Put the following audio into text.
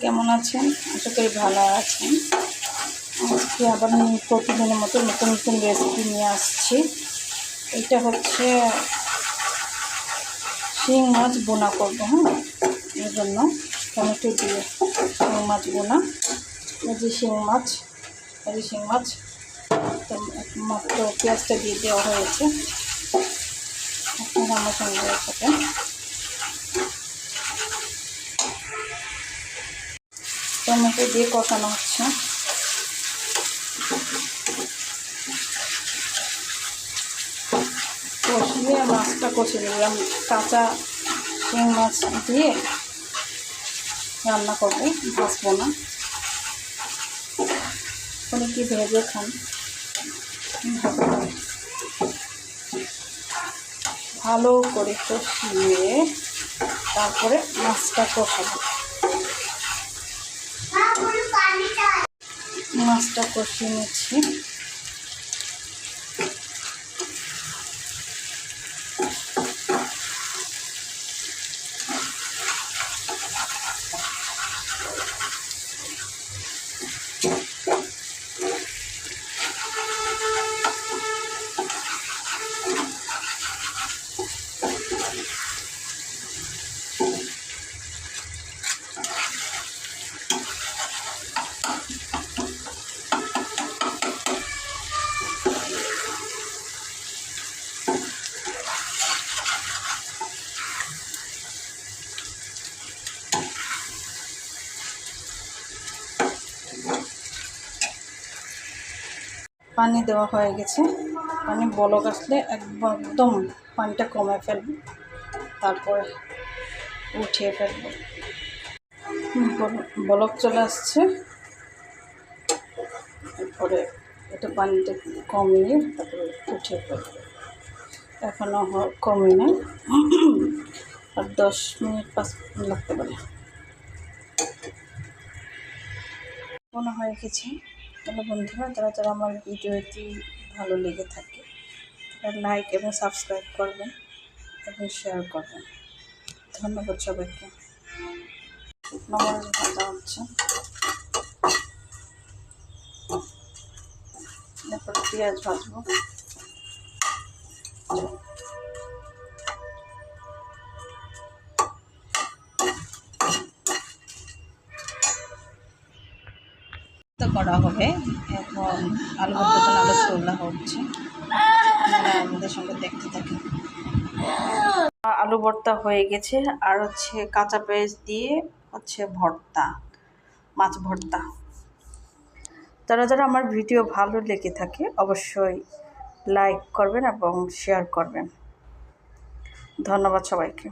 কেমন আছেন? আশা করি ভালো আছেন। আজকে আবার প্রতিদিনের মতো নতুন নতুন রেসিপি নিয়ে আসছি। এটা হচ্ছে শিং মাছ বোনা করবো। এর জন্য টমেটো দিয়ে শিং মাছ বোনা। এই যে শিং মাছ, তো মাত্র পেঁয়াজটা দিয়ে দেওয়া হয়েছে। আপনারা আমার সঙ্গে সাথে টমেটো দিয়ে কষানো হচ্ছে। কষিয়ে মাছটা কষিয়ে দিলাম। কাঁচা শিং মাছ দিয়ে রান্না করবো, ভাজবো না। অনেকে ভেজে খান। ভালো করে কষিয়ে তারপরে মাছটা কষাবো। মাছটা কষিয়ে নিচ্ছি। পানি দেওয়া হয়ে গেছে। পানি বলক আসলে একদম পানিটা কমে ফেলবো, তারপরে উঠিয়ে ফেলবো। বলক চলে আসছে, তারপরে এটা পানিটা কমিয়ে তারপরে উঠিয়ে ফেলবো। এখনও কমে নেই, আর 10 মিনিট 5 মিনিট লাগতে পারে। মনে হয়ে গেছে। তাহলে বন্ধুরা, যারা আমার ভিডিওটি ভালো লেগে থাকে তারা লাইক এবং সাবস্ক্রাইব করবেন এবং শেয়ার করবেন। ধন্যবাদ সবাইকে। শুকনো মরিচ ভাজা হচ্ছে, এরপর পেঁয়াজ ভাজবো। করা হবে এখন। আলু ভর্তা, আলু ছোলা হচ্ছে, আমাদের সঙ্গে দেখতে থাকি। আলু ভর্তা হয়ে গেছে, আর হচ্ছে কাঁচা পেঁয়াজ দিয়ে হচ্ছে ভর্তা, মাছ ভর্তা। যারা আমার ভিডিও ভালো লেগে থাকে অবশ্যই লাইক করবেন এবং শেয়ার করবেন। ধন্যবাদ সবাইকে।